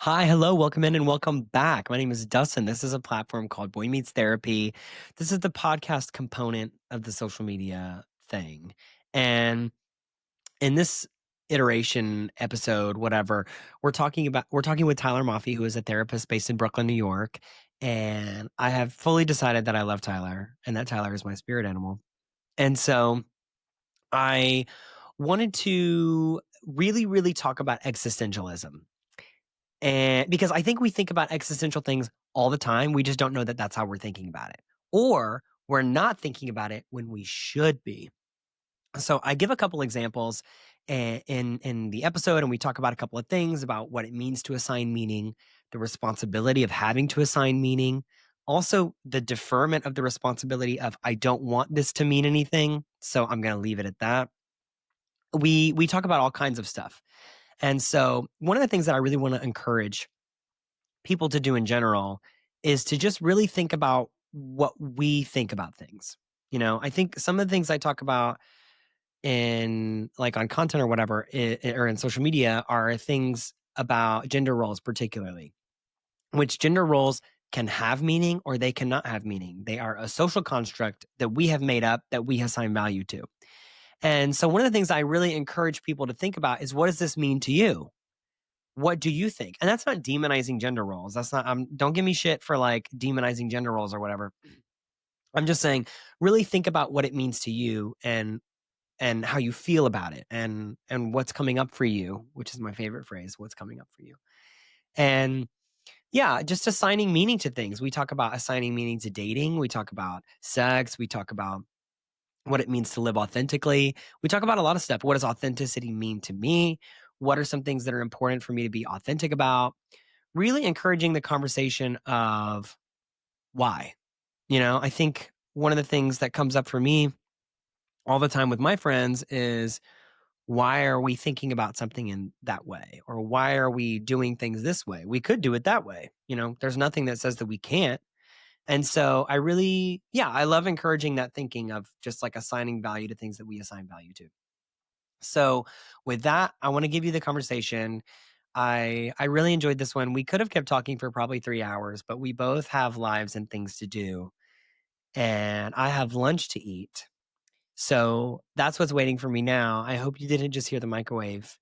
Hi, hello, welcome in and welcome back. My name is Dustin. This is a platform called Boy Meets Therapy. This is the podcast component of the social media thing. And in this iteration episode, whatever, we're talking with Tyler Mafi, who is a therapist based in Brooklyn, New York. And I have fully decided that I love Tyler and that Tyler is my spirit animal. And so I wanted to really, really talk about existentialism. And because I think we think about existential things all the time, we just don't know that that's how we're thinking about it. Or we're not thinking about it when we should be. So I give a couple examples in the episode, and we talk about a couple of things about what it means to assign meaning, the responsibility of having to assign meaning, also the deferment of the responsibility of I don't want this to mean anything, so I'm going to leave it at that. We talk about all kinds of stuff. And so one of the things that I really want to encourage people to do in general is to just really think about what we think about things. I think some of the things I talk about in like on content or whatever or in social media are things about gender roles particularly, which gender roles can have meaning or they cannot have meaning. They are a social construct that we have made up that we assign value to. And so one of the things I really encourage people to think about is what does this mean to you? What do you think? And that's not demonizing gender roles. That's not, don't give me shit for like demonizing gender roles or whatever. I'm just saying, really think about what it means to you and how you feel about it and what's coming up for you, which is my favorite phrase, what's coming up for you. And yeah, just assigning meaning to things. We talk about assigning meaning to dating. We talk about sex. We talk about what it means to live authentically. We talk about a lot of stuff. What does authenticity mean to me? What are some things that are important for me to be authentic about? Really encouraging the conversation of why. I think one of the things that comes up for me all the time with my friends is why are we thinking about something in that way? Or why are we doing things this way? We could do it that way. There's nothing that says that we can't. And so I love encouraging that thinking of just like assigning value to things that we assign value to. So with that, I want to give you the conversation. I really enjoyed this one. We could have kept talking for probably 3 hours, but we both have lives and things to do. And I have lunch to eat. So that's what's waiting for me now. I hope you didn't just hear the microwave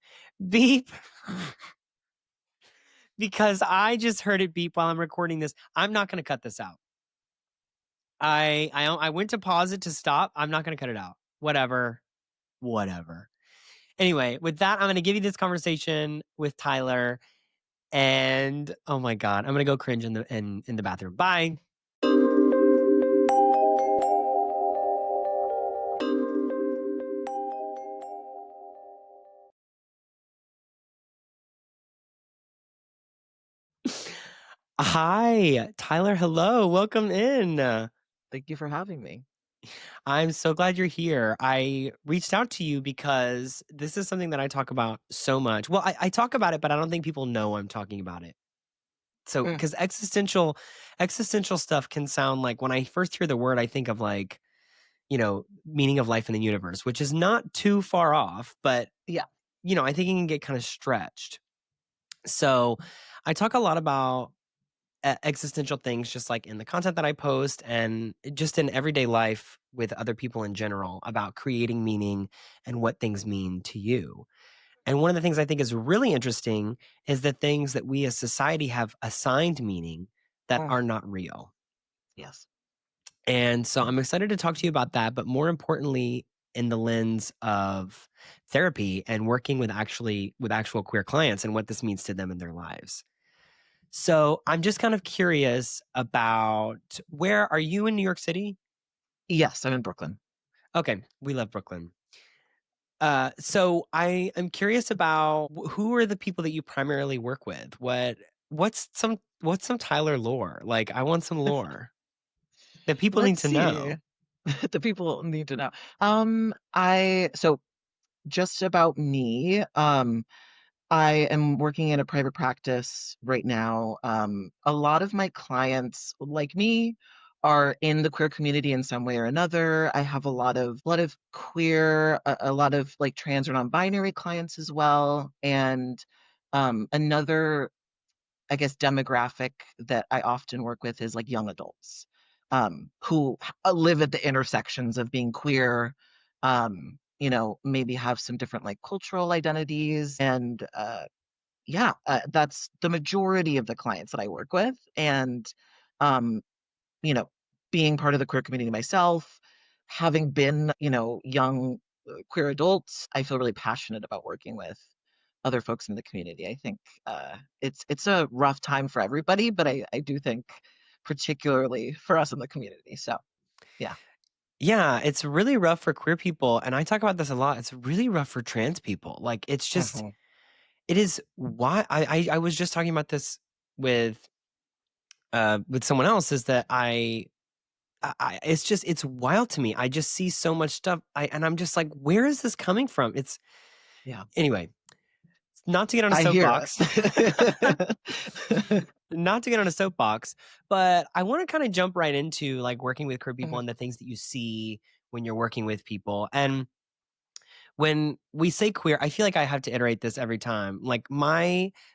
beep because I just heard it beep while I'm recording this. I'm not going to cut this out. I went to pause it to stop. I'm not going to cut it out. Whatever. Anyway, with that, I'm going to give you this conversation with Tyler. And oh my God, I'm going to go cringe in the bathroom. Bye. Hi, Tyler. Hello. Welcome in. Thank you for having me. I'm so glad you're here. I reached out to you because this is something that I talk about so much. Well, I talk about it, but I don't think people know I'm talking about it. So, Mm, because existential stuff can sound like when I first hear the word, I think of like, meaning of life in the universe, which is not too far off, but yeah. I think it can get kind of stretched. So, I talk a lot about existential things just like in the content that I post and just in everyday life with other people in general about creating meaning and what things mean to you. And one of the things I think is really interesting is the things that we as society have assigned meaning that Mm, are not real. yes. And so I'm excited to talk to you about that, but more importantly, in the lens of therapy and working with actual queer clients and what this means to them in their lives. So I'm just kind of curious about where are you in New York City? Yes, I'm in Brooklyn. Okay, we love Brooklyn. So I am curious about who are the people that you primarily work with? What's some Tyler lore? Like I want some lore that people need Let's to see. know. The people need to know. So just about me, I am working in a private practice right now. A lot of my clients, like me, are in the queer community in some way or another. I have a lot of queer, a lot of like trans or non-binary clients as well, and another I guess, demographic that I often work with is like young adults, who live at the intersections of being queer, maybe have some different like cultural identities. And yeah, that's the majority of the clients that I work with. And, um, you know, being part of the queer community myself, having been, young queer adults, I feel really passionate about working with other folks in the community. I think it's a rough time for everybody, but I do think particularly for us in the community. So yeah. Yeah, it's really rough for queer people, and I talk about this a lot. It's really rough for trans people. Like, it's just Hmm. it is why I was just talking about this with with someone else, is that it's just it's wild to me. I just see so much stuff, and I'm just like, where is this coming from? It's Yeah, anyway, not to get on a I hear soapbox. it. Not to get on a soapbox, but I want to kind of jump right into like working with queer people Mhm, and the things that you see when you're working with people. And when we say queer, I feel like I have to iterate this every time. Like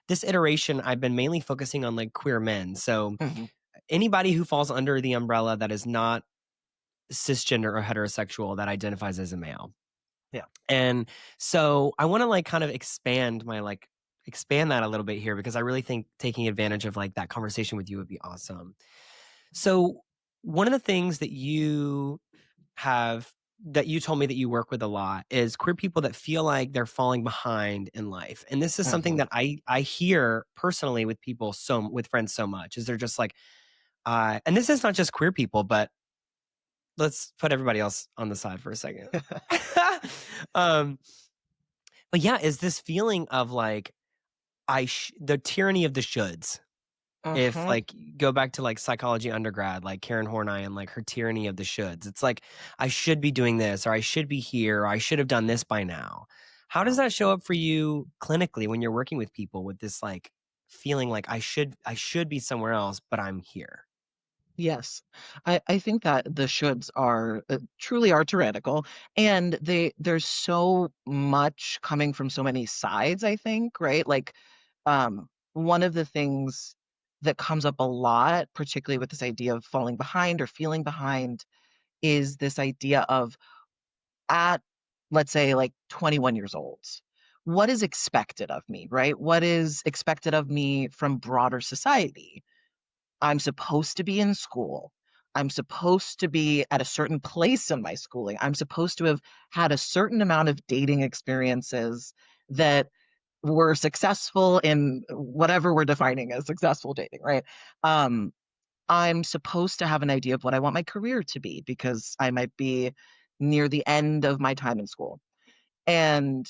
this iteration, I've been mainly focusing on like queer men. So mhm, anybody who falls under the umbrella that is not cisgender or heterosexual that identifies as a male. yeah. And so I want to like kind of expand that a little bit here, because I really think taking advantage of like that conversation with you would be awesome. So one of the things have that you told me that you work with a lot is queer people that feel like they're falling behind in life. And this is something Mhm. that I hear personally with people, with friends, so much, is they're just like and this is not just queer people, but let's put everybody else on the side for a second. um but yeah, is this feeling of like the tyranny of the shoulds. If Mhm. like go back to like psychology undergrad, like Karen Horney and like her tyranny of the shoulds. It's like I should be doing this, or I should be here, or I should have done this by now. How does Yeah. that show up for you clinically when you're working with people with this like feeling like I should be somewhere else, but I'm here? Yes. I think that the shoulds are truly are tyrannical, and there's so much coming from so many sides, I think, right? Like, one of the things that comes up a lot, particularly with this idea of falling behind or feeling behind, is this idea of at, let's say, like 21 years old, what is expected of me, right? What is expected of me from broader society? I'm supposed to be in school. I'm supposed to be at a certain place in my schooling. I'm supposed to have had a certain amount of dating experiences that were successful in whatever we're defining as successful dating, right? Um, I'm supposed to have an idea of what I want my career to be because I might be near the end of my time in school. And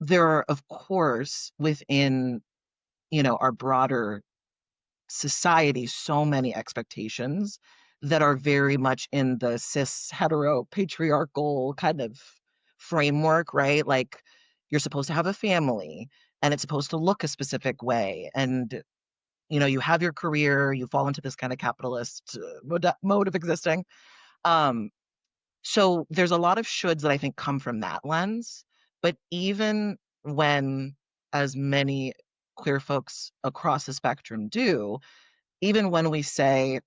there are, of course, within, our broader society, so many expectations that are very much in the cis hetero patriarchal kind of framework, right? Like you're supposed to have a family and it's supposed to look a specific way. And, you have your career, you fall into this kind of capitalist mode of existing. Um, so there's a lot of shoulds that I think come from that lens. But even when, as many queer folks across the spectrum do, even when we say,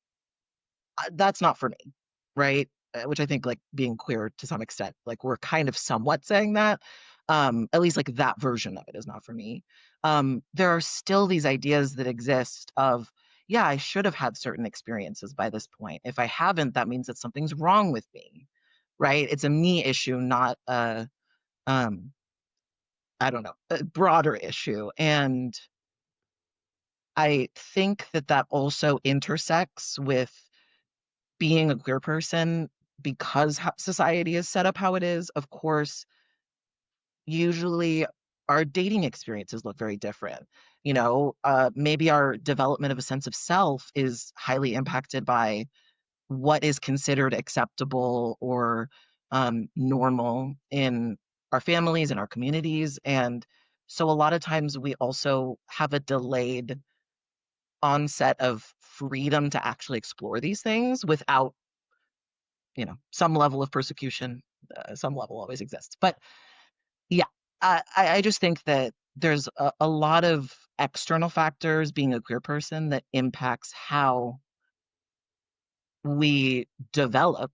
"That's not for me," right? Which I think, like, being queer to some extent, like, we're kind of somewhat saying that, at least, like, that version of it is not for me. There are still these ideas that exist of, "Yeah, I should have had certain experiences by this point. If I haven't, that means that something's wrong with me," right? It's a me issue, not a, um, I don't know, a broader issue, and I think that that also intersects with being a queer person because society is set up how it is. Of course, usually our dating experiences look very different. Maybe our development of a sense of self is highly impacted by what is considered acceptable or normal in our families and our communities. And so a lot of times we also have a delayed onset of freedom to actually explore these things without, some level of persecution, some level always exists. But yeah, I just think that there's a lot of external factors being a queer person that impacts how we develop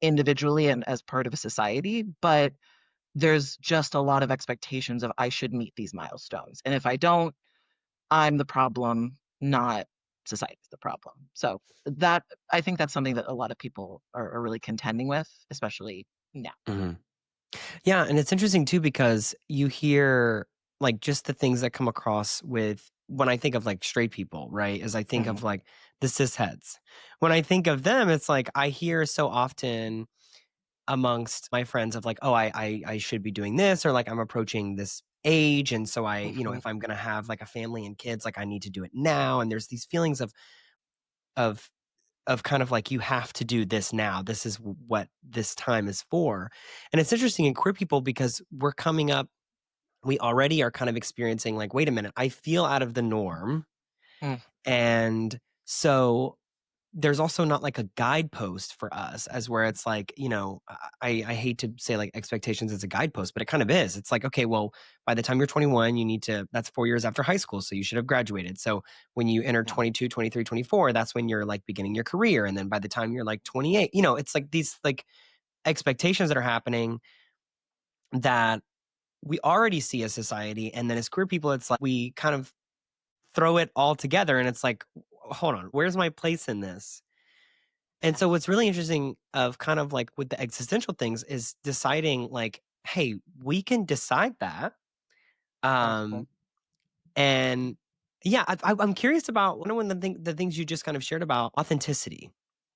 individually and as part of a society, but there's just a lot of expectations of I should meet these milestones. And if I don't, I'm the problem, not society's the problem. So that I think that's something that a lot of people are really contending with, especially now. Mhm. Yeah, and it's interesting too because you hear like just the things that come across with when I think of like straight people, right? Is I think of Mhm. like the cis heads. When I think of them, it's like I hear so often amongst my friends of like, oh, I should be doing this, or like I'm approaching this age. And so Mhm. if I'm gonna have like a family and kids, like I need to do it now. And there's these feelings of of kind of like you have to do this now. This is what this time is for. And it's interesting in queer people because we're coming up, we already are kind of experiencing like, wait a minute, I feel out of the norm. Mm. And so there's also not like a guidepost for us as where it's like, I hate to say like expectations as a guidepost, but it kind of is. It's like, okay, well, by the time you're 21, you need to, that's 4 years after high school. So you should have graduated. So when you enter Yeah. 22, 23, 24, that's when you're like beginning your career. And then by the time you're like 28, it's like these like expectations that are happening that we already see as society. And then as queer people, it's like we kind of throw it all together and it's like, hold on, where's my place in this? And so Yes. what's really interesting of kind of like with the existential things is deciding like, hey, we can decide that. Mhm. Um, and yeah, I'm curious about one of the things you just kind of shared about authenticity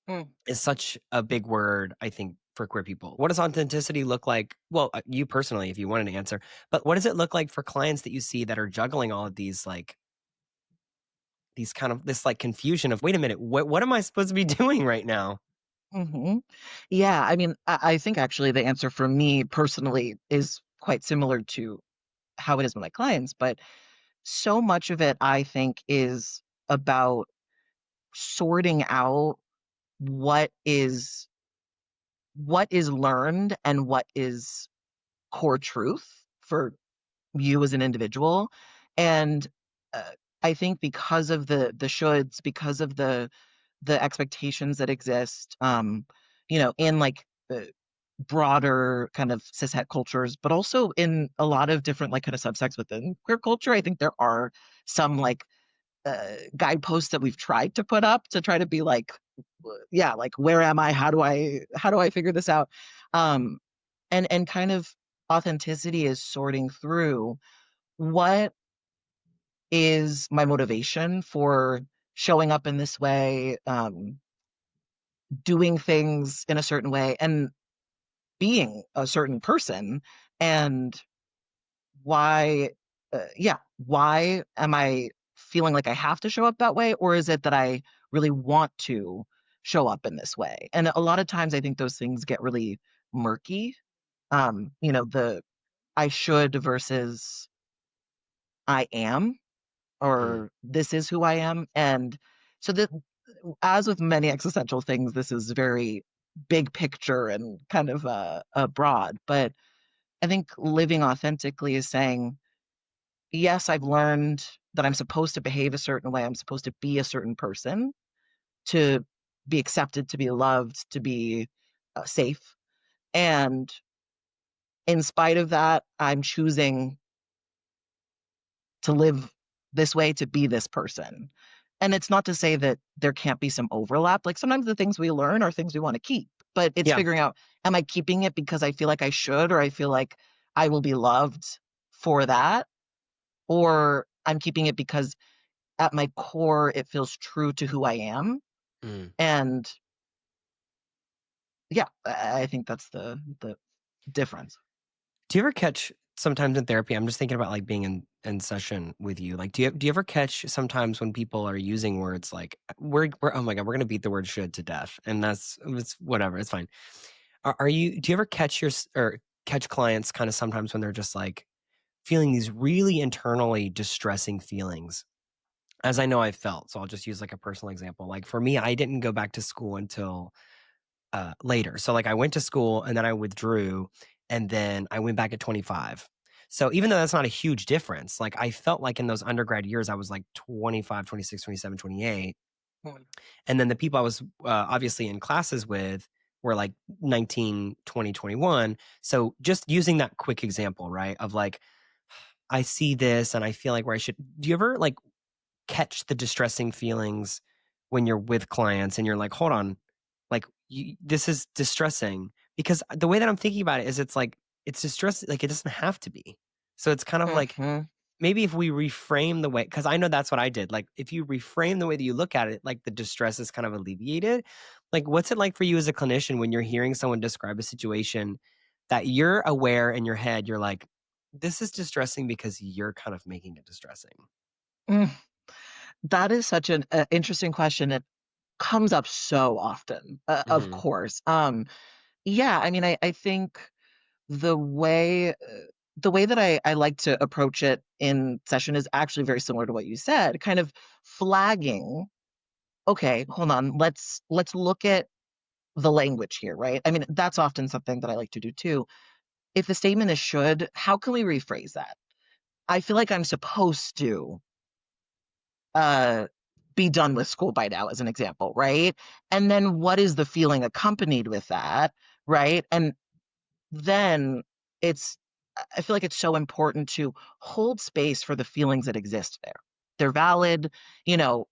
Mm. is such a big word, I think, for queer people. What does authenticity look like? Well, you personally, if you wanted to answer, but what does it look like for clients that you see that are juggling all of these like these kind of this like confusion of wait a minute, what am I supposed to be doing right now? Mhm. Yeah, I mean, I think actually the answer for me personally is quite similar to how it is with my clients, but so much of it I think is about sorting out what is what is learned and what is core truth for you as an individual. And uh, I think because of the shoulds, because of the expectations that exist, in like the broader kind of cishet cultures, but also in a lot of different like kind of subsects within queer culture, I think there are some like guideposts that we've tried to put up to try to be like, yeah, like where am I? How do I figure this out? Um, and kind of authenticity is sorting through what is my motivation for showing up in this way, doing things in a certain way, and being a certain person, and why am I feeling like I have to show up that way, or is it that I really want to show up in this way? And a lot of times I think those things get really murky. The I should versus I am, Mm. or this is who I am. And so that, as with many existential things, this is very big picture and kind of broad. But I think living authentically is saying, yes, I've learned that I'm supposed to behave a certain way. I'm supposed to be a certain person to be accepted, to be loved, to be safe. And in spite of that, I'm choosing to live this way, to be this person. And it's not to say that there can't be some overlap. Like sometimes the things we learn are things we want to keep, but it's Yeah. figuring out, am I keeping it because I feel like I should, or I feel like I will be loved for that? Or I'm keeping it because at my core, it feels true to who I am. Mm. And yeah, I think that's the difference. Do you ever catch sometimes in therapy? I'm just thinking about like being in session with you. Like, do you ever catch sometimes when people are using words like we're oh my god, we're gonna beat the word should to death, and it's whatever, it's fine. Are you? Do you ever catch or catch clients kind of sometimes when they're just like feeling these really internally distressing feelings? As I know I've felt, so I'll just use like a personal example. Like for me, I didn't go back to school until later. So like I went to school and then I withdrew and then I went back at 25. So even though that's not a huge difference, like I felt like in those undergrad years, I was like 25, 26, 27, 28. Mm. And then the people I was obviously in classes with were like 19, 20, 21. So just using that quick example, right? Of like, I see this and I feel like where I should, do you ever like catch the distressing feelings when you're with clients and you're like, hold on, like this is distressing because the way that I'm thinking about it is it's like, it's distressing. Like it doesn't have to be. So it's kind of like, Mhm. maybe if we reframe the way, because I know that's what I did. Like if you reframe the way that you look at it, like the distress is kind of alleviated. Like what's it like for you as a clinician when you're hearing someone describe a situation that you're aware in your head, you're like, this is distressing because you're kind of making it distressing. Mm. That is such an interesting question. It comes up so often, of Mhm. course. Yeah, I mean, I think the way the way that I like to approach it in session is actually very similar to what you said, kind of flagging, okay, hold on, let's look at the language here, right? I mean, that's often something that I like to do too. If the statement is should, how can we rephrase that? I feel like I'm supposed to uh be done with school by now, as an example, right? And then what is the feeling accompanied with that, right? And then it's I feel like it's so important to hold space for the feelings that exist there. They're valid, you know,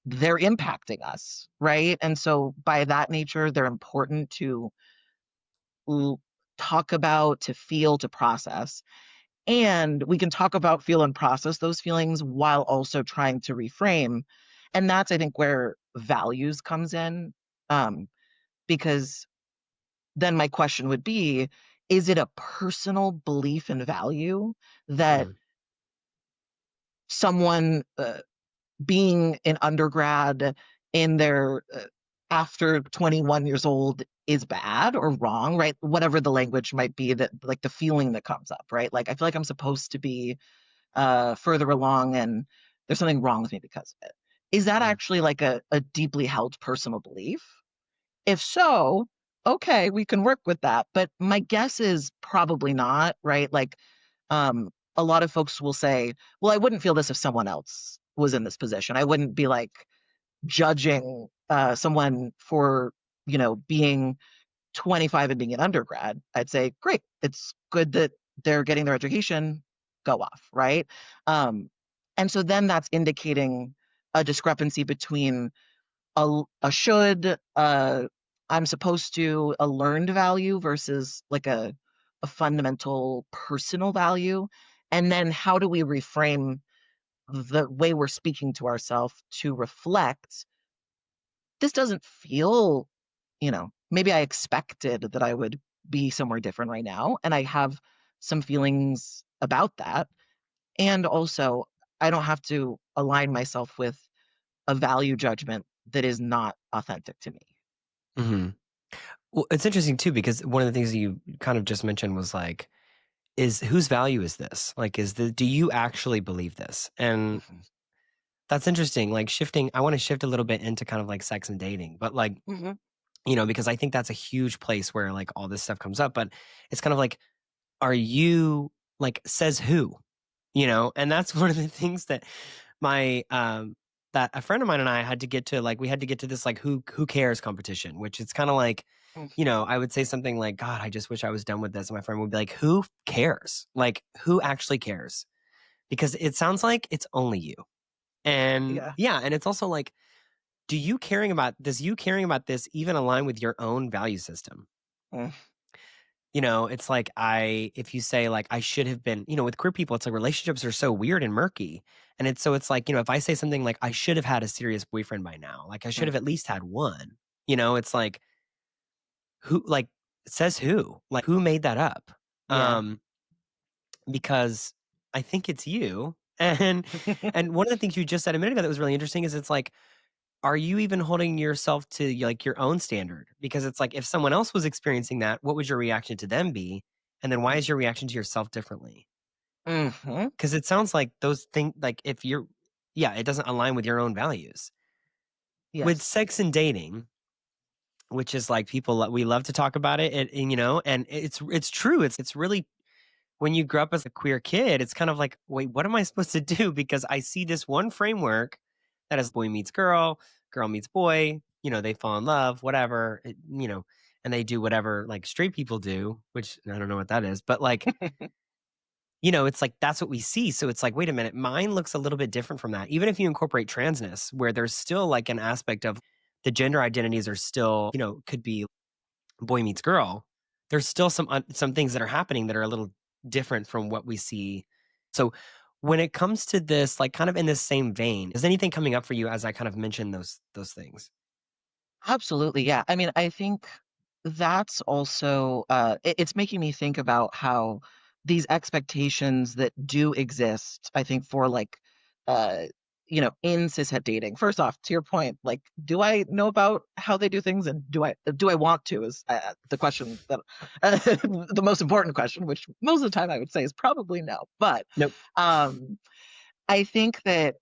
they're impacting us, right? And so by that nature, they're important to l- talk about, to feel, to process. And we can talk about, feel, and process those feelings while also trying to reframe. And that's, I think, where values comes in. Um, because then my question would be, is it a personal belief and value that Mhm. someone being an undergrad in their after 21 years old is bad or wrong, right? Whatever the language might be, that like the feeling that comes up, right? Like I feel like I'm supposed to be further along and there's something wrong with me because of it. Is that Mhm. actually like a deeply held personal belief? If so, okay, we can work with that. But my guess is probably not, right? Like, a lot of folks will say, well, I wouldn't feel this if someone else was in this position. I wouldn't be like judging someone for, being 25 and being an undergrad. I'd say, great, it's good that they're getting their education, go off, right? Um, and so then that's indicating a discrepancy between a should, I'm supposed to, a learned value versus like a fundamental personal value. And then how do we reframe the way we're speaking to ourselves to reflect this doesn't feel, maybe I expected that I would be somewhere different right now. And I have some feelings about that. And also, I don't have to align myself with a value judgment that is not authentic to me. Mhm. Well, it's interesting too because one of the things that you kind of just mentioned was like, is whose value is this? Like, do you actually believe this? And Mhm. that's interesting. Like shifting, I want to shift a little bit into kind of like sex and dating, but like, Mhm. because I think that's a huge place where like all this stuff comes up. But it's kind of like, are you like, says who? And that's one of the things that my that a friend of mine and I had to get to, like we had to get to this like who cares competition, which it's kind of like, Mhm. I would say something like, God, I just wish I was done with this. And my friend would be like, who cares? Like, who actually cares? Because it sounds like it's only you. And Yeah. yeah, and it's also like, does you caring about this even align with your own value system? Mm. It's like if you say like I should have been, with queer people, it's like relationships are so weird and murky. And it's like, if I say something like I should have had a serious boyfriend by now, like I should have at Mhm. least had one, it's like who like says who? Like who made that up? Yeah. Um, because I think it's you. And one of the things you just said a minute ago that was really interesting is it's like, are you even holding yourself to like your own standard? Because it's like if someone else was experiencing that, what would your reaction to them be? And then why is your reaction to yourself differently? Mhm. Because it sounds like those things, like if you're, yeah, it doesn't align with your own values. With Yes. sex and dating, which is like we love to talk about it, and it's true. It's really when you grow up as a queer kid, it's kind of like, wait, what am I supposed to do? Because I see this one framework that is boy meets girl meets boy, they fall in love, whatever, and they do whatever like straight people do, which I don't know what that is, but like, it's like that's what we see. So it's like, wait a minute, mine looks a little bit different from that. Even if you incorporate transness, where there's still like an aspect of the gender identities are still, could be boy meets girl, there's still some things that are happening that are a little different from what we see. So when it comes to this, like kind of in this same vein, is anything coming up for you as I kind of mentioned those things? Absolutely, yeah. I mean, I think that's also, it's making me think about how these expectations that do exist, I think for like, uh, in cishet dating. First off, to your point, like, do I know about how they do things, and do I want to? Is the question that the most important question, which most of the time I would say is probably no. But Nope. um, I think that,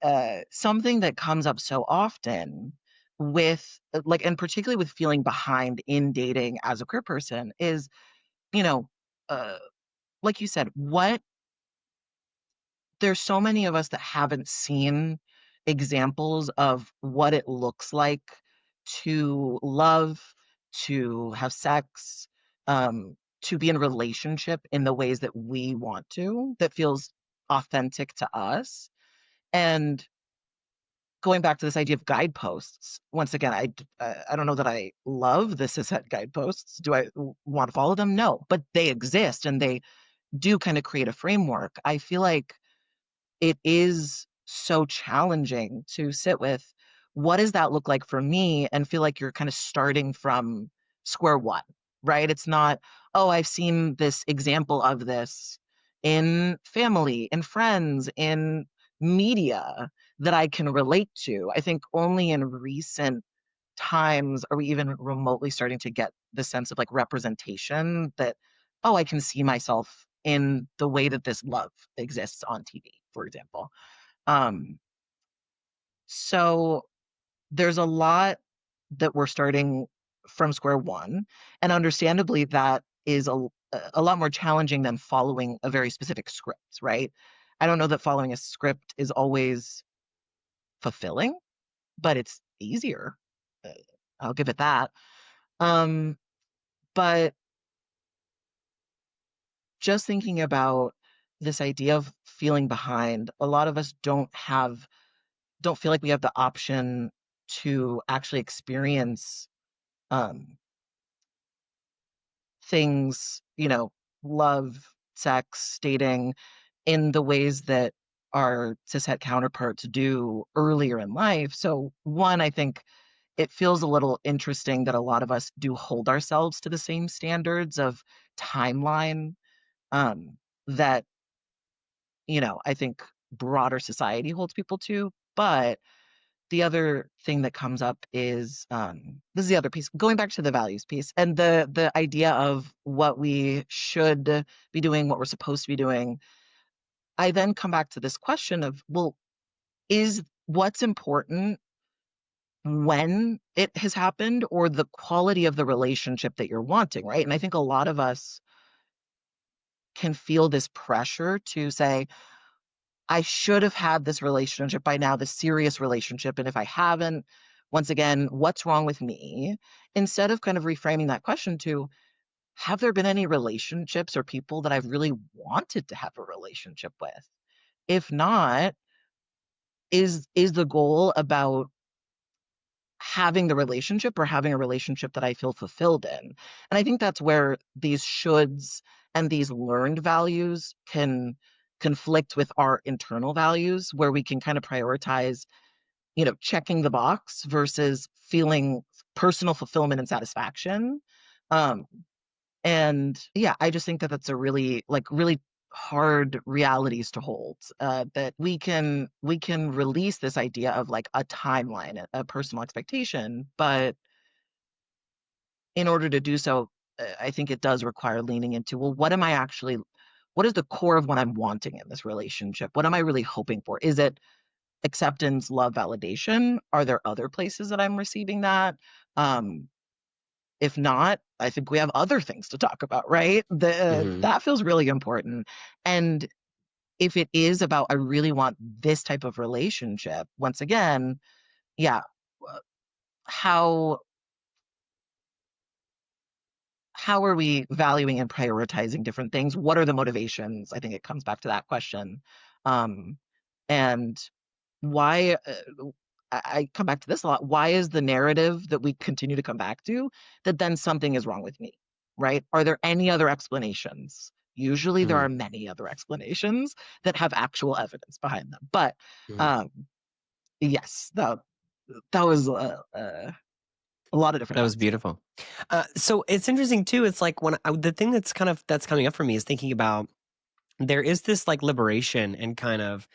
something that comes up so often with, like, and particularly with feeling behind in dating as a queer person is, you know, uh, like you said, what there's so many of us that haven't seen examples of what it looks like to love, to have sex, to be in a relationship in the ways that we want to, that feels authentic to us. And going back to this idea of guideposts, once again, I don't know that I love the cishet guideposts. Do I want to follow them? No, but they exist and they do kind of create a framework. I feel like it is so challenging to sit with, what does that look like for me, and feel like you're kind of starting from square one, right? It's not, oh, I've seen this example of this in family, in friends, in media that I can relate to. I think only in recent times are we even remotely starting to get the sense of like representation that, oh, I can see myself in the way that this love exists on TV, for example. Um, so there's a lot that we're starting from square one, and understandably, that is a lot more challenging than following a very specific script, right? I don't know that following a script is always fulfilling, but it's easier. Uh, I'll give it that. Um, but just thinking about this idea of feeling behind, a lot of us don't feel like we have the option to actually experience um, things, love, sex, dating in the ways that our cishet counterparts do earlier in life. So, one, I think it feels a little interesting that a lot of us do hold ourselves to the same standards of timeline, um, that, I think broader society holds people to. But the other thing that comes up is, this is the other piece, going back to the values piece and the idea of what we should be doing, what we're supposed to be doing. I then come back to this question of, well, is what's important when it has happened, or the quality of the relationship that you're wanting, right? And I think a lot of us can feel this pressure to say, I should have had this relationship by now, this serious relationship. And if I haven't, once again, what's wrong with me? Instead of kind of reframing that question to, have there been any relationships or people that I've really wanted to have a relationship with? If not, is the goal about having the relationship, or having a relationship that I feel fulfilled in? And I think that's where these shoulds and these learned values can conflict with our internal values, where we can kind of prioritize, checking the box versus feeling personal fulfillment and satisfaction. Um, and yeah, I just think that that's a really, like, really hard realities to hold, that we can release this idea of like a timeline, a personal expectation, but in order to do so, I think it does require leaning into, well, what is the core of what I'm wanting in this relationship? What am I really hoping for? Is it acceptance, love, validation? Are there other places that I'm receiving that? Um, if not, I think we have other things to talk about, right? Mhm. That feels really important. And if it is about, I really want this type of relationship, once again, yeah, uh, how how are we valuing and prioritizing different things? What are the motivations? I think it comes back to that question. Um, and why I come back to this a lot. Why is the narrative that we continue to come back to that then something is wrong with me, right? Are there any other explanations? Usually there Mhm. are many other explanations that have actual evidence behind them. But Mhm. um, yes, that was a lot of different That was thoughts. beautiful. So it's interesting too. It's like the thing that's kind of that's coming up for me is thinking about there is this like liberation and kind of,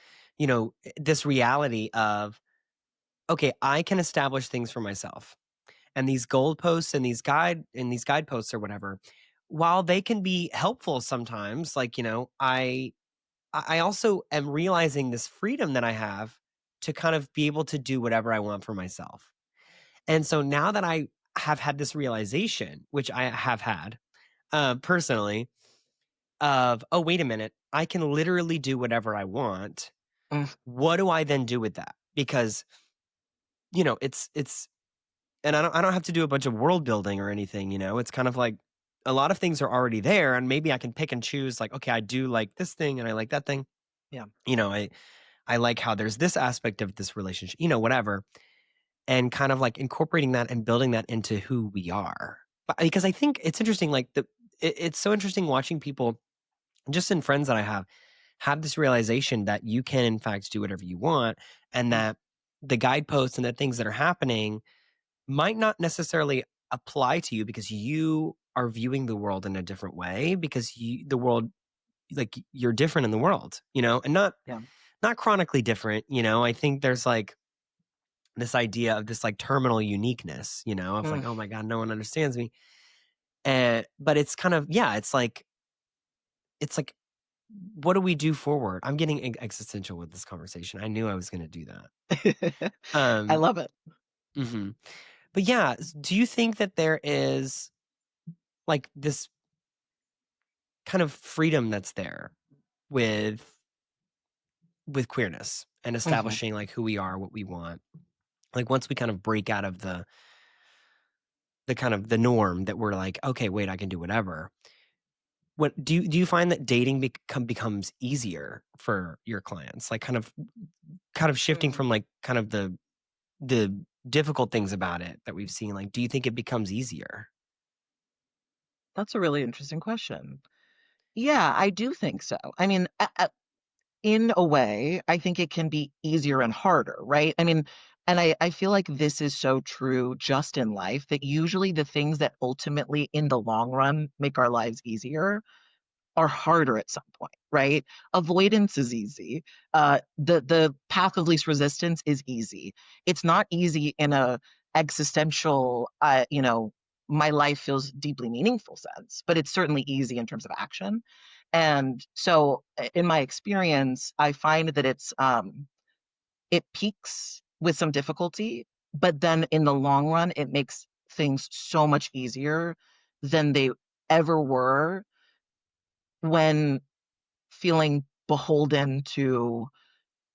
this reality of okay, I can establish things for myself, and these goalposts and these guideposts or whatever, while they can be helpful sometimes, like I also am realizing this freedom that I have to kind of be able to do whatever I want for myself. And so now that I have had this realization, which I have had personally, of, oh, wait a minute, I can literally do whatever I want. Mm, What do I then do with that? Because, and I don't have to do a bunch of world building or anything. It's kind of like a lot of things are already there. And maybe I can pick and choose, like, okay, I do like this thing and I like that thing. yeah. You know, I like how there's this aspect of this relationship, whatever. And kind of like incorporating that and building that into who we are. But because I think it's interesting, like it's so interesting watching people, just in friends that I have this realization that you can in fact do whatever you want, and Mm, that the guideposts and the things that are happening might not necessarily apply to you because you are viewing the world in a different way because the world, like, you're different in the world, and yeah. not chronically different. I think there's like this idea of this like terminal uniqueness, of Mm. like, oh my God, no one understands me. And but it's kind of, yeah, it's like what do we do forward? I'm getting existential with this conversation. I knew I was gonna do that. I Um love it. mhm. But yeah, do you think that there is like this kind of freedom that's there with queerness and Mhm. establishing like who we are, what we want? Like once we kind of break out of the kind of the norm that we're like, okay, wait, I can do whatever. What do you find that dating becomes easier for your clients? Like kind of shifting Mm. from like kind of the difficult things about it that we've seen. Like, do you think it becomes easier? That's a really interesting question. Yeah, I do think so. I mean, in a way, I think it can be easier and harder, right? I mean, and I feel like this is so true just in life that usually the things that ultimately, in the long run, make our lives easier are harder at some point, right? Avoidance is easy. The path of least resistance is easy. It's not easy in a existential, my life feels deeply meaningful sense, but it's certainly easy in terms of action. And so, in my experience, I find that it peaks with some difficulty, but then in the long run, it makes things so much easier than they ever were when feeling beholden to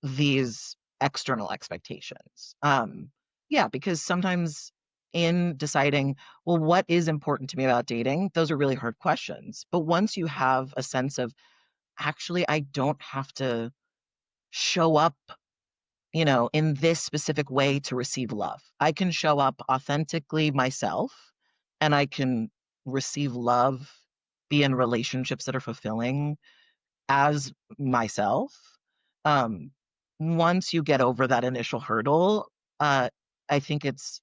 these external expectations. Yeah, because sometimes in deciding, well, what is important to me about dating, those are really hard questions. But once you have a sense of, actually, I don't have to show up, in this specific way to receive love. I can show up authentically myself and I can receive love, be in relationships that are fulfilling as myself. Um, Once you get over that initial hurdle, uh, I think it's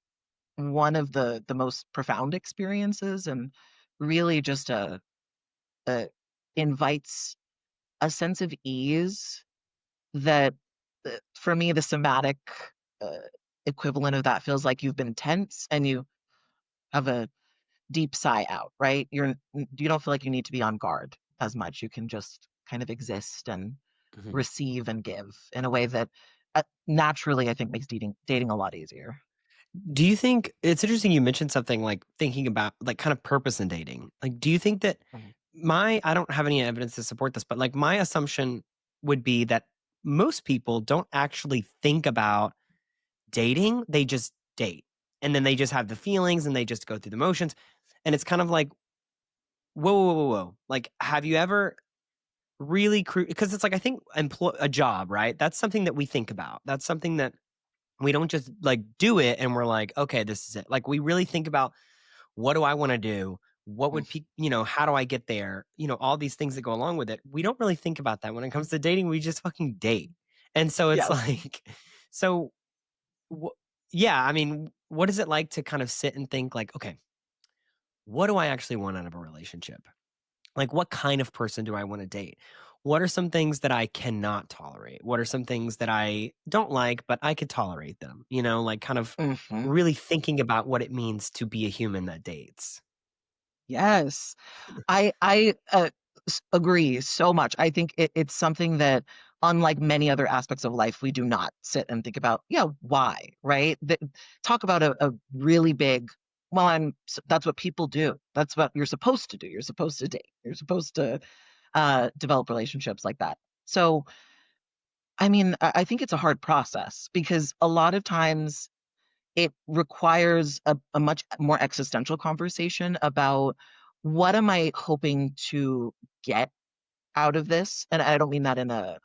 one of the most profound experiences, and really just a invites a sense of ease that, for me, the somatic uh, equivalent of that feels like you've been tense and you have a deep sigh out, right? You don't feel like you need to be on guard as much. You can just kind of exist and Mhm. receive and give in a way that naturally I think makes dating a lot easier. Do you think it's interesting you mentioned something like thinking about like kind of purpose in dating? Like, do you think that Mhm. I don't have any evidence to support this, but like my assumption would be that most people don't actually think about dating, they just date. And then they just have the feelings and they just go through the motions. And it's kind of like, whoa, whoa, whoa, whoa. Like, have you ever really because it's like I think a job, right? That's something that we think about. That's something that we don't just like do it and we're like, okay, this is it. Like we really think about what do I want to do? What would Mm. how do I get there? All these things that go along with it. We don't really think about that when it comes to dating. We just fucking date. And so it's Yes. like, so wh- yeah, I mean, what is it like to kind of sit and think like, okay, what do I actually want out of a relationship? Like, what kind of person do I want to date? What are some things that I cannot tolerate? What are some things that I don't like, but I could tolerate them? Like kind of Hmm. really thinking about what it means to be a human that dates. Yes. I agree so much. I think it's something that, unlike many other aspects of life, we do not sit and think about. Yeah, why? Right? Talk about a really big. Well, that's what people do. That's what you're supposed to do. You're supposed to date. You're supposed to develop relationships like that. So, I mean, I think it's a hard process because a lot of times it requires a much more existential conversation about what am I hoping to get out of this? And I don't mean that in a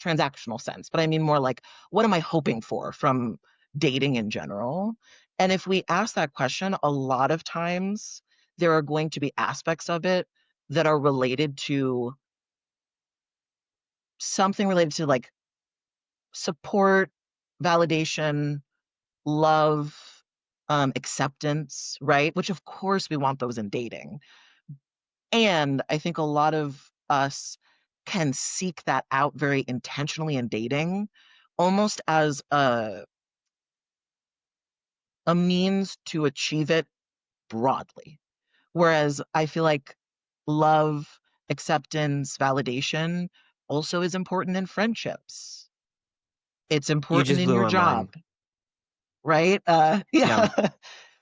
transactional sense, but I mean more like, what am I hoping for from dating in general? And if we ask that question, a lot of times there are going to be aspects of it that are related to something related to like support, validation, love, acceptance, right? Which of course we want those in dating. And I think a lot of us can seek that out very intentionally in dating, almost as a means to achieve it broadly. Whereas I feel like love, acceptance, validation also is important in friendships. It's You important just in blew your my job, mind. right? Yeah, Yeah.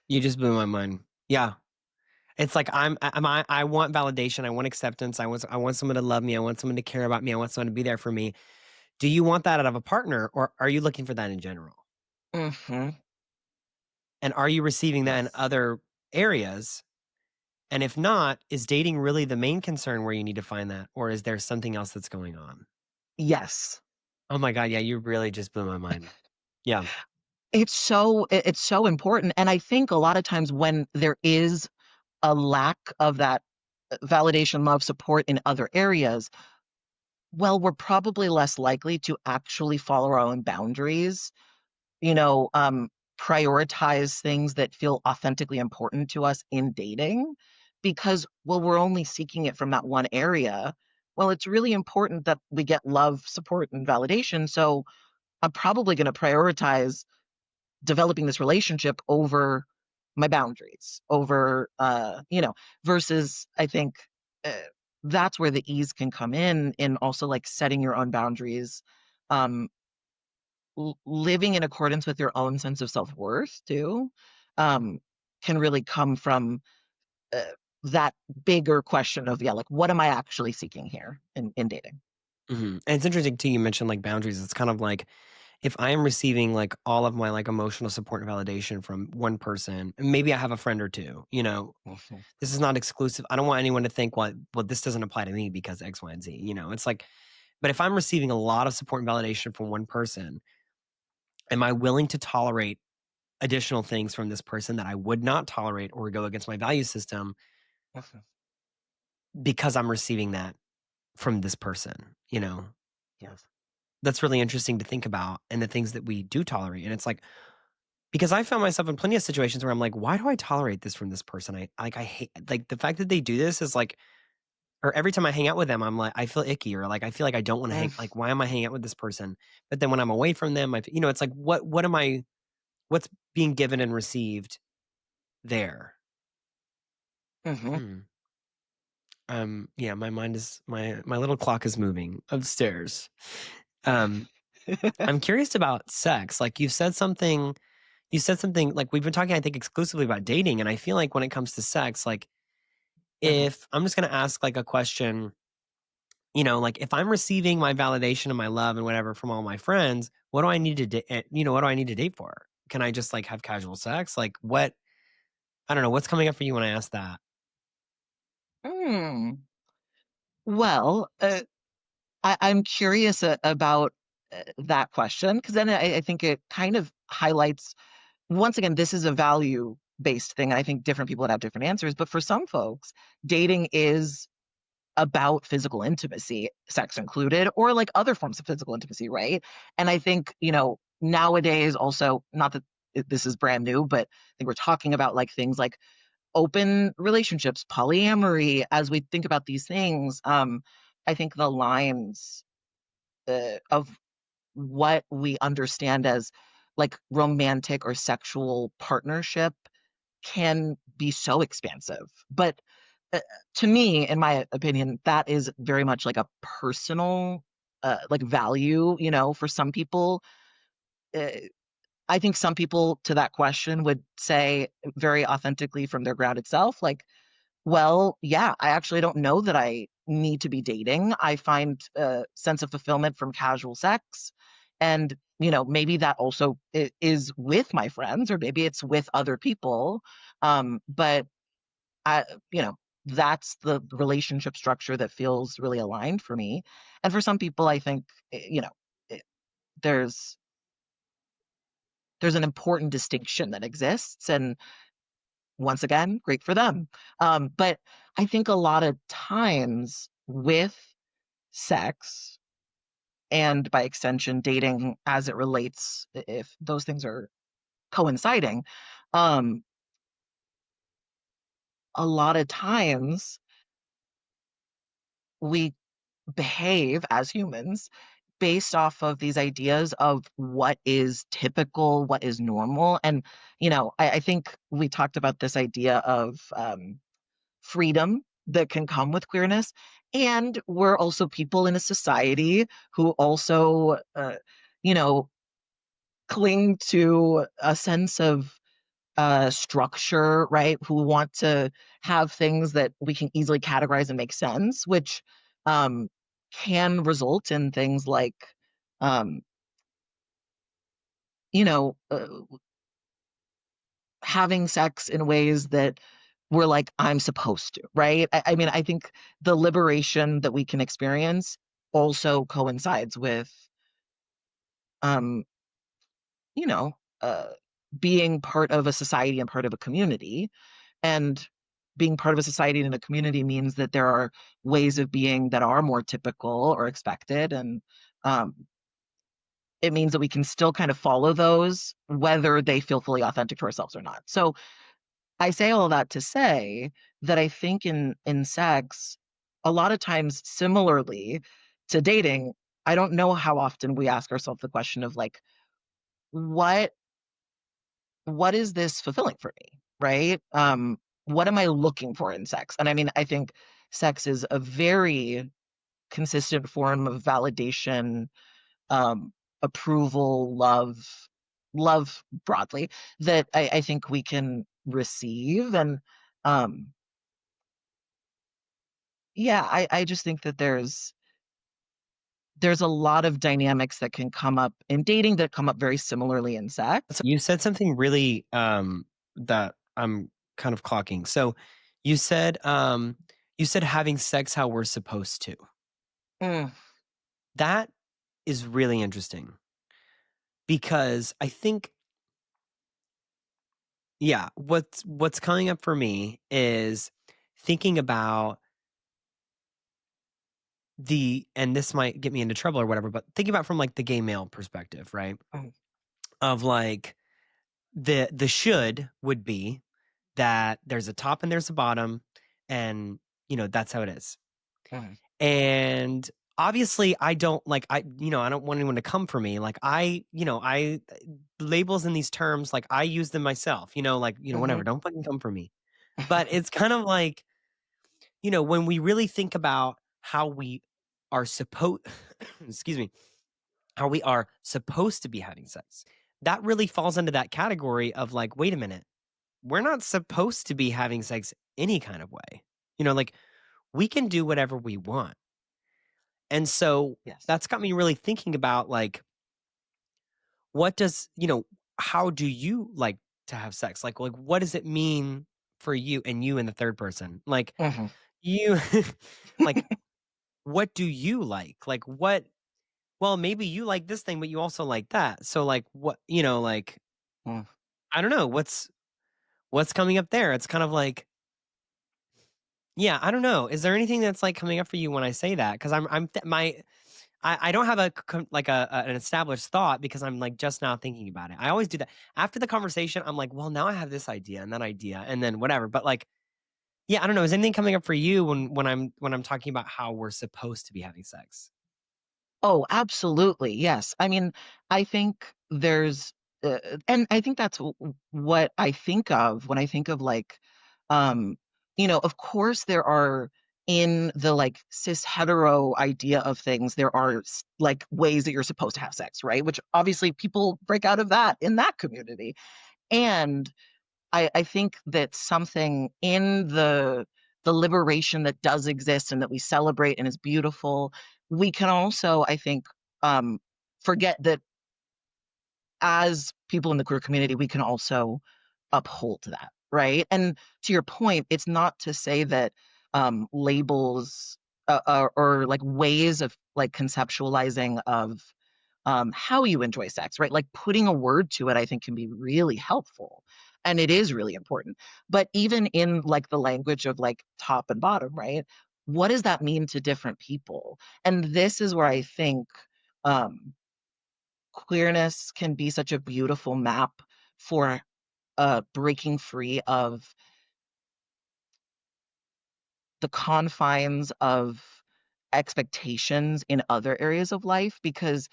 you just blew my mind. Yeah. It's like I want validation, I want acceptance, I want someone to love me, I want someone to care about me, I want someone to be there for me. Do you want that out of a partner or are you looking for that in general? Hmm. And are you receiving that in Yes. other areas? And if not, is dating really the main concern where you need to find that or is there something else that's going on? Yes. Oh my god, yeah, you really just blew my mind. Yeah. It's so important, and I think a lot of times when there is a lack of that validation, love, support in other areas, well, we're probably less likely to actually follow our own boundaries, you know, prioritize things that feel authentically important to us in dating because, well, we're only seeking it from that one area. Well, it's really important that we get love, support, and validation, so I'm probably gonna prioritize developing this relationship over my boundaries, over, versus I think uh, that's where the ease can come in also like setting your own boundaries, um, living in accordance with your own sense of self worth too, um, can really come from uh, that bigger question of, yeah, like what am I actually seeking here in dating? Mhm. And it's interesting too, you mentioned like boundaries. It's kind of like if I am receiving like all of my like emotional support and validation from one person, and maybe I have a friend or two, Mhm. this is not exclusive. I don't want anyone to think, well, this doesn't apply to me because X, Y, and Z. It's like, but if I'm receiving a lot of support and validation from one person, am I willing to tolerate additional things from this person that I would not tolerate or go against my value system Mhm. because I'm receiving that from this person? Yes. That's really interesting to think about and the things that we do tolerate. And it's like, because I found myself in plenty of situations where I'm like, why do I tolerate this from this person? I hate like the fact that they do this is like, or every time I hang out with them, I'm like, I feel icky or like I feel like I don't want to hang. Like, why am I hanging out with this person? But then when I'm away from them, it's like, what am I? What's being given and received there? Mm-hmm. Hmm. Yeah, my mind is my little clock is moving upstairs. Um, I'm curious about sex. Like you said something you said something like we've been talking, I think, exclusively about dating. And I feel like when it comes to sex, like Mhm. if I'm just going to ask like a question, like if I'm receiving my validation and my love and whatever from all my friends, what do I need to, what do I need to date for? Can I just like have casual sex? Like what, I don't know. What's coming up for you when I ask that? Mm. Well, I'm curious about that question because then I think it kind of highlights once again, this is a value based thing. And I think different people would have different answers. But for some folks, dating is about physical intimacy, sex included, or like other forms of physical intimacy, right? And I think, nowadays also, not that this is brand new, but I think we're talking about like things like open relationships, polyamory, as we think about these things. I think the lines of what we understand as like romantic or sexual partnership can be so expansive. But uh, to me, in my opinion, that is very much like a personal like value, for some people. Uh, I think some people to that question would say very authentically from their grounded self, like, well, yeah, I actually don't know that I need to be dating. I find a sense of fulfillment from casual sex. And, maybe that also is with my friends or maybe it's with other people. But I, that's the relationship structure that feels really aligned for me. And for some people, I think, eh, there's there's an important distinction that exists. And once again, great for them. But I think a lot of times with sex and by extension dating as it relates, if those things are coinciding, um, a lot of times we behave as humans based off of these ideas of what is typical, what is normal. And, I think we talked about this idea of freedom that can come with queerness. And we're also people in a society who also, you know, cling to a sense of structure, right? Who want to have things that we can easily categorize and make sense, which um, can result in things like, um, you know, uh, having sex in ways that we're like, I'm supposed to, right? I mean, I think the liberation that we can experience also coincides with, um, you know, uh, being part of a society and part of a community. And being part of a society and a community means that there are ways of being that are more typical or expected. And um, it means that we can still kind of follow those, whether they feel fully authentic to ourselves or not. So I say all that to say that I think in sex, a lot of times similarly to dating, I don't know how often we ask ourselves the question of like, what what is this fulfilling for me? Right? What am I looking for in sex? And I mean, I think sex is a very consistent form of validation, um, approval, love broadly that I think we can receive. And um, yeah, I just think that there's a lot of dynamics that can come up in dating that come up very similarly in sex. So you said something really that I'm kind of clocking. So you said you said having sex how we're supposed to. Mm, That is really interesting because I think yeah, what's coming up for me is thinking about and this might get me into trouble or whatever, but thinking about from like the gay male perspective, right? mm, Of like the should would be that there's a top and there's a bottom and that's how it is. mm, And obviously I don't like I don't want anyone to come for me. Like I labels in these terms like I use them myself, like whatever, mhm, don't fucking come for me. But it's kind of like, when we really think about how we are supposed excuse me, how we are supposed to be having sex. that really falls into that category of like, wait a minute, we're not supposed to be having sex any kind of way. Like we can do whatever we want. And so Yes. that's got me really thinking about like, what does, how do you like to have sex? Like what does it mean for you and you in the third person? Like Mhm. you, like, what do you like? Like what, well, maybe you like this thing, but you also like that. So like what, like, Mm. I don't know, what's coming up there? It's kind of like, yeah, I don't know. Is there anything that's like coming up for you when I say that? Because I don't have like an established thought because I'm like just now thinking about it. I always do that after the conversation. I'm like, well, now I have this idea and that idea, and then whatever. But like, yeah, I don't know. Is anything coming up for you when I'm talking about how we're supposed to be having sex? Oh, absolutely. Yes. I mean, I think there's, and I think that's what I think of when I think of like, um, of course there are in the like cis hetero idea of things, there are like ways that you're supposed to have sex, right? Which obviously people break out of that in that community. And I think that something in the liberation that does exist and that we celebrate and is beautiful, we can also, I think, um, forget that as people in the queer community, we can also uphold that, right? And to your point, it's not to say that labels or like ways of like conceptualizing of how you enjoy sex, right? Like putting a word to it, I think can be really helpful. And it is really important. But even in like the language of like top and bottom, right? What does that mean to different people? And this is where I think um, queerness can be such a beautiful map for breaking free of the confines of expectations in other areas of life because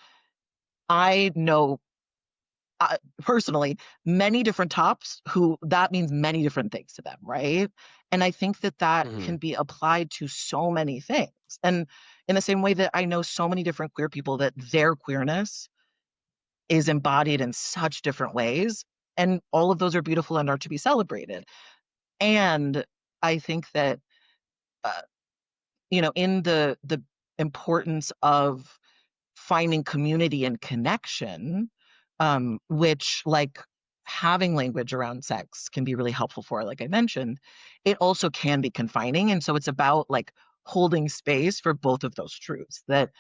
I know personally many different tops who that means many different things to them, right? And I think that that Hmm. can be applied to so many things. And in the same way that I know so many different queer people that their queerness is embodied in such different ways, and all of those are beautiful and are to be celebrated. And I think that uh, in the importance of finding community and connection, which like having language around sex can be really helpful for, like I mentioned, it also can be confining. And so it's about like holding space for both of those truths that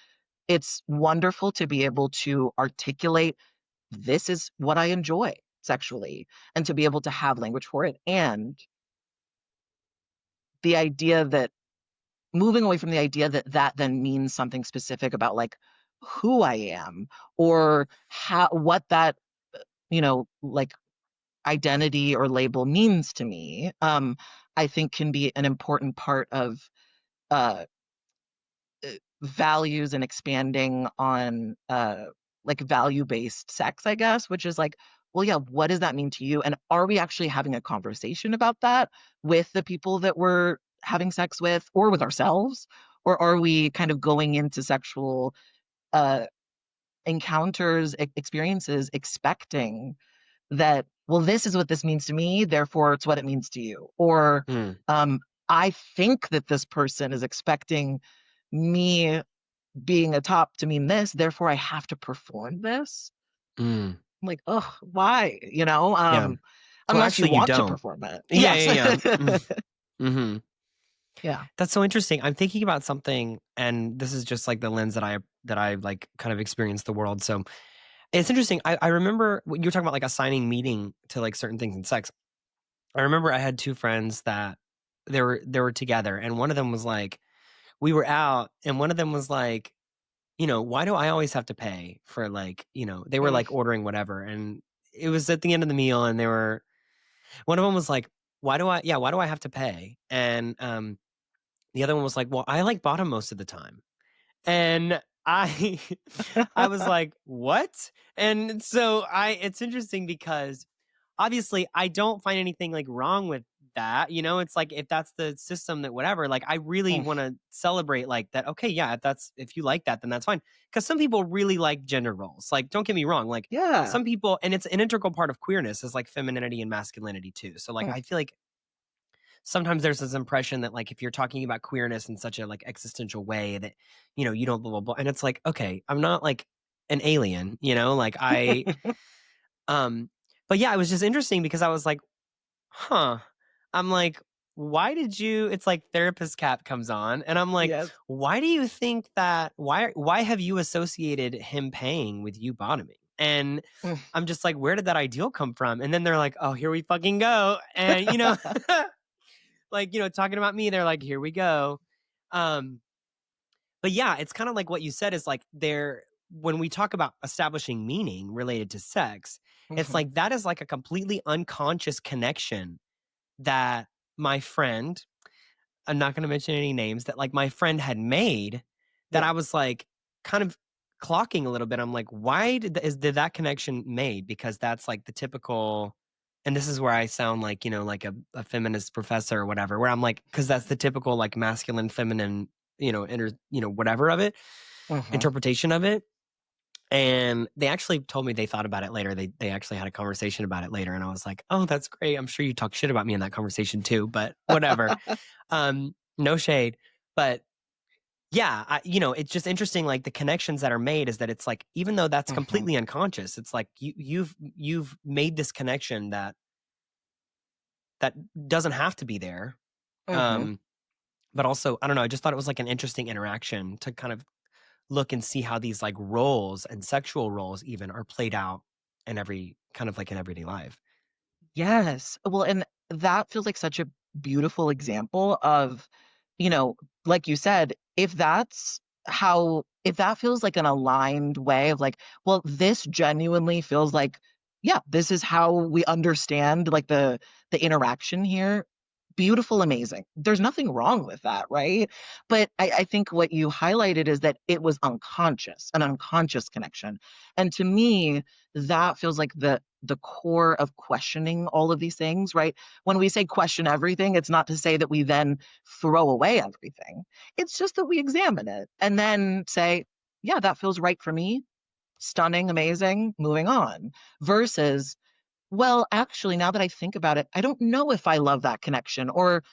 it's wonderful to be able to articulate this is what I enjoy sexually and to be able to have language for it. And the idea that moving away from the idea that that then means something specific about like who I am or how what that like identity or label means to me, I think can be an important part of uh, values and expanding on like value based sex, I guess, which is like, well, yeah, what does that mean to you? And are we actually having a conversation about that with the people that we're having sex with or with ourselves? Or are we kind of going into sexual uh, encounters, experiences, expecting that, well, this is what this means to me, therefore it's what it means to you? Or Mm, um, I think that this person is expecting me being a top to mean this, therefore I have to perform this. mm, I'm like, oh, why? yeah. Well, Unless you actually, you want to don't. perform it. Yeah, Yes. yeah, yeah. Mm-hmm. Yeah. That's so interesting. I'm thinking about something, and this is just like the lens that I like kind of experienced the world. So it's interesting. I remember when you were talking about like assigning meaning to like certain things in sex. I remember I had two friends that they were together, and one of them was like, we were out, and one of them was like, why do I always have to pay for like, they were Mm. like ordering whatever, and it was at the end of the meal, and they were one of them was like, why do I have to pay? And the other one was like, well, I like bottom most of the time. And I I was like, "What?" And so I it's interesting because obviously I don't find anything like wrong with that, it's like if that's the system that whatever, like I really Mm. want to celebrate like that. Okay, yeah, if you like that, then that's fine. Because some people really like gender roles. Like, don't get me wrong, like Yeah. some people, and it's an integral part of queerness is like femininity and masculinity too. So like Mm. I feel like sometimes there's this impression that like if you're talking about queerness in such a like existential way that you don't blah blah blah, and it's like okay, I'm not like an alien, like um but yeah, it was just interesting because I was like, huh. I'm like, why did you it's like therapist cap comes on and I'm like, Yes. why do you think that why have you associated him paying with you bottoming? And Mm. I'm just like, where did that ideal come from? And then they're like, oh, here we fucking go. And like, talking about me, they're like, here we go. Um, but yeah, it's kind of like what you said is like there when we talk about establishing meaning related to sex, it's Mhm. like that is like a completely unconscious connection that my friend, I'm not gonna mention any names, that, like, my friend had made that Yeah. I was, like, kind of clocking a little bit. I'm like, "Why did that connection made?" Because that's, like, the typical and this is where I sound like, like a feminist professor or whatever, where I'm like, because that's the typical, like, masculine, feminine, whatever of it, Mhm. interpretation of it. And they actually told me they thought about it later. They actually had a conversation about it later, and I was like, "Oh, that's great. I'm sure you talk shit about me in that conversation too, but whatever." No shade, but yeah, it's just interesting. Like the connections that are made is that it's like even though that's Mhm. completely unconscious, it's like you've made this connection that doesn't have to be there. Mhm. Um, but also, I don't know. I just thought it was like an interesting interaction to kind of look and see how these like roles and sexual roles even are played out in every kind of like in everyday life. Yes. Well, and that feels like such a beautiful example of, you know, like you said, if that feels like an aligned way of like, well, this genuinely feels like, yeah, this is how we understand like the interaction here. Beautiful, amazing. There's nothing wrong with that, right? But I think what you highlighted is that it was unconscious, an unconscious connection. And to me, that feels like the core of questioning all of these things, right? When we say question everything, it's not to say that we then throw away everything. It's just that we examine it and then say, yeah, that feels right for me. Stunning, amazing, moving on. Versus, well, actually, now that I think about it, I don't know if I love that connection, or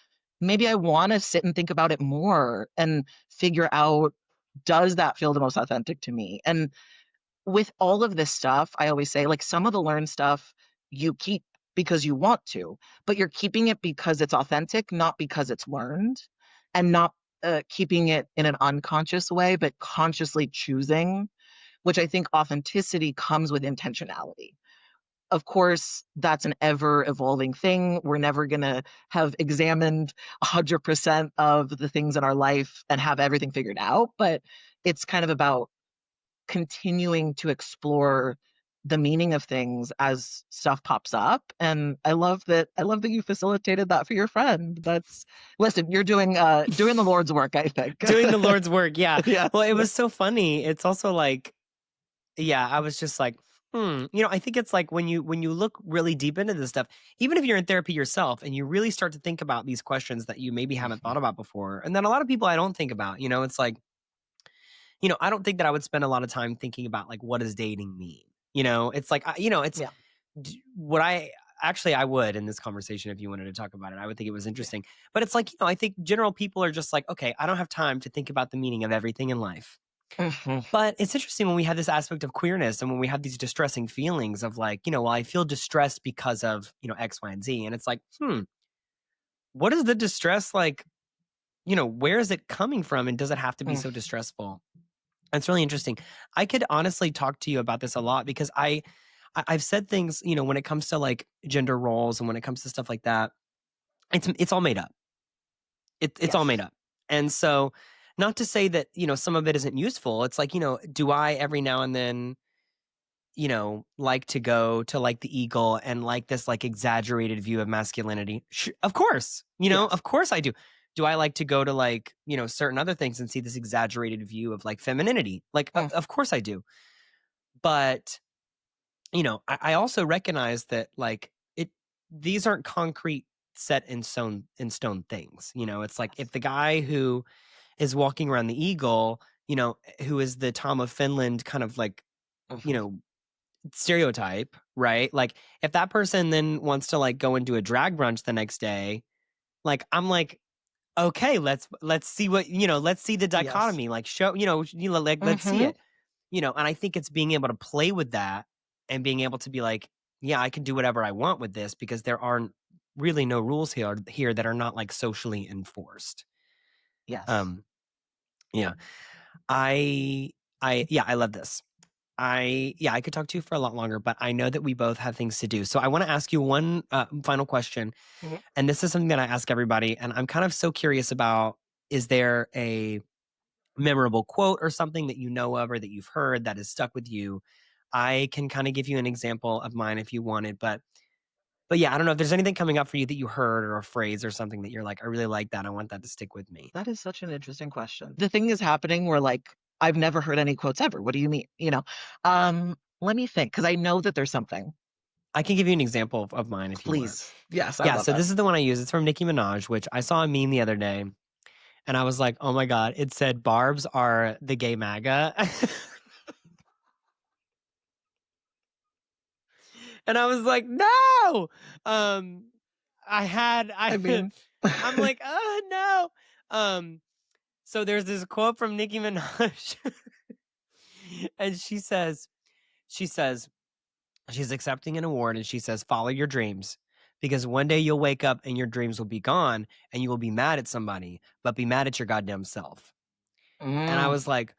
maybe I want to sit and think about it more and figure out, does that feel the most authentic to me? And with all of this stuff, I always say, like, some of the learned stuff you keep because you want to, but you're keeping it because it's authentic, not because it's learned, and not keeping it in an unconscious way, but consciously choosing, which I think authenticity comes with intentionality. Of course, that's an ever evolving thing. We're never going to have examined 100% of the things in our life and have everything figured out, but it's kind of about continuing to explore the meaning of things as stuff pops up. And I love that you facilitated that for your friend. That's listen, you're doing the Lord's work, I think. Doing the Lord's work, yeah. Yes. Well, it was so funny. It's also like, yeah, I was just like, I think it's like when you look really deep into this stuff, even if you're in therapy yourself and you really start to think about these questions that you maybe haven't Mhm. thought about before, and then a lot of people I don't think about, it's like, I don't think that I would spend a lot of time thinking about like what does dating mean? It's like, it's Yeah. what I actually I would in this conversation if you wanted to talk about it. I would think it was Yeah. interesting. But it's like, I think general people are just like, okay, I don't have time to think about the meaning of everything in life. Mhm. But it's interesting when we have this aspect of queerness and when we have these distressing feelings of like, well, I feel distressed because of, X, Y, and Z. And it's like, what is the distress like? Where is it coming from? And does it have to be Mm. so distressful? It's really interesting. I could honestly talk to you about this a lot because I've said things, when it comes to like gender roles and when it comes to stuff like that, it's all made up. It's all made Yes. up. And so not to say that, some of it isn't useful. It's like, do I every now and then, like to go to like the Eagle and like this like exaggerated view of masculinity? Of course, Yes. of course I do. Do I like to go to like, certain other things and see this exaggerated view of like femininity? Like, Mm. of course I do. But, I also recognize that like these aren't concrete set in stone things. It's like if Yes. the guy who is walking around the eagle, who is the Tom of Finland kind of like, you Mhm. know, stereotype, right? Like if that person then wants to like go and do a drag brunch the next day, like I'm like, okay, let's see let's see the Yes. dichotomy, like show, like let's see Mhm. it. And I think it's being able to play with that and being able to be like, yeah, I can do whatever I want with this because there aren't really no rules here that are not like socially enforced. Yes. Um, yeah. I I love this. I could talk to you for a lot longer, but I know that we both have things to do. So I want to ask you one final question, Mhm. and this is something that I ask everybody, and I'm kind of so curious about: is there a memorable quote or something that you know of or that you've heard that has stuck with you? I can kind of give you an example of mine if you wanted, but yeah, I don't know if there's anything coming up for you that you heard or a phrase or something that you're like, I really like that. I want that to stick with me. That is such an interesting question. The thing is happening where, like, I've never heard any quotes ever. What do you mean? Let me think, because I know that there's something. I can give you an example of mine if you want. Please. Yes, I Yeah, love so that. this is the one I use. It's from Nicki Minaj, which I saw a meme the other day, and I was like, "Oh my god!" It said, "Barbs are the gay MAGA," and I was like, "No!" Um, I had I mean, I'm like, "Oh no!" Um, so there's this quote from Nicki Minaj, and she says, she's accepting an award, and she says, "Follow your dreams." Because one day you'll wake up and your dreams will be gone and you will be mad at somebody, but be mad at your goddamn self. And I mm, was like,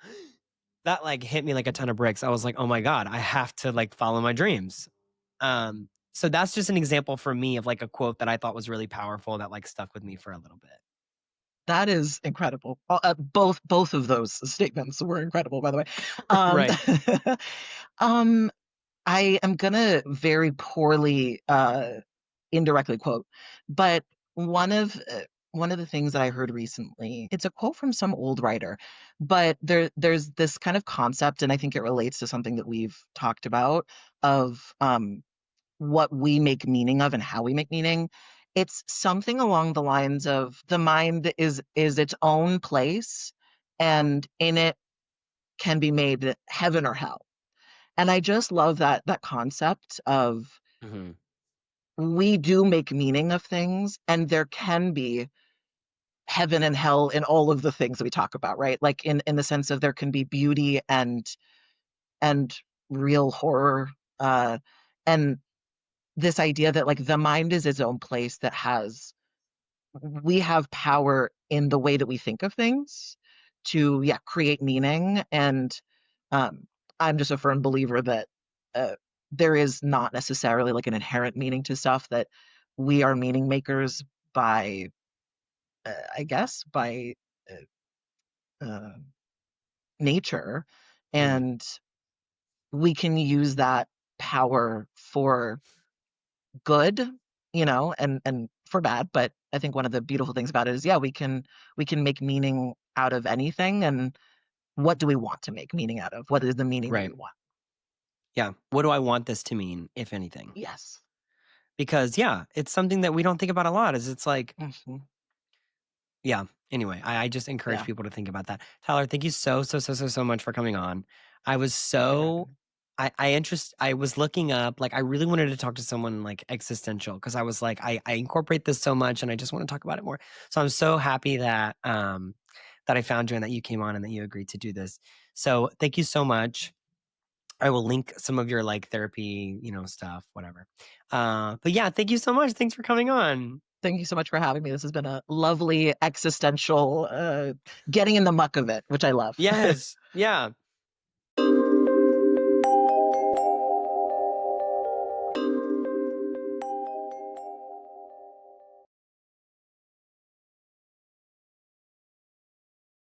that like hit me like a ton of bricks. I was like, "Oh my god, I have to like follow my dreams." So that's just an example for me of like a quote that I thought was really powerful that like stuck with me for a little bit. that is incredible. Both of those statements were incredible, by the way. Um, Right. um, I am gonna very poorly indirectly quote, but one of uh, one of the things that I heard recently, it's a quote from some old writer, but there's this kind of concept, and I think it relates to something that we've talked about of what we make meaning of and how we make meaning. It's something along the lines of the mind is its own place, and in it can be made heaven or hell. And I just love that concept of Mhm. we do make meaning of things, and there can be heaven and hell in all of the things that we talk about, right? Like in the sense of there can be beauty and real horror, and this idea that like the mind is its own place that has we have power in the way that we think of things to, yeah, create meaning. And um, I'm just a firm believer that uh, there is not necessarily like an inherent meaning to stuff, that we are meaning makers by, I guess, by uh, nature. Mhm. And we can use that power for good, and for bad. But I think one of the beautiful things about it is, yeah, we can make meaning out of anything. And what do we want to make meaning out of? What is the meaning that we Right. want? Yeah. What do I want this to mean, if anything? Yes. Because yeah, it's something that we don't think about a lot. Is it's like, Hmm. yeah. Anyway, I just encourage Yeah. people to think about that. Tyler, thank you so much for coming on. I was Thank you for having so me. I was looking up, like I really wanted to talk to someone like existential because I was like, I incorporate this so much and I just want to talk about it more. So I'm so happy that I found you and that you came on and that you agreed to do this. So thank you so much. I will link some of your like therapy, stuff, whatever. But yeah, thank you so much. Thanks for coming on. Thank you so much for having me. This has been a lovely existential getting in the muck of it, which I love. Yes. Yeah.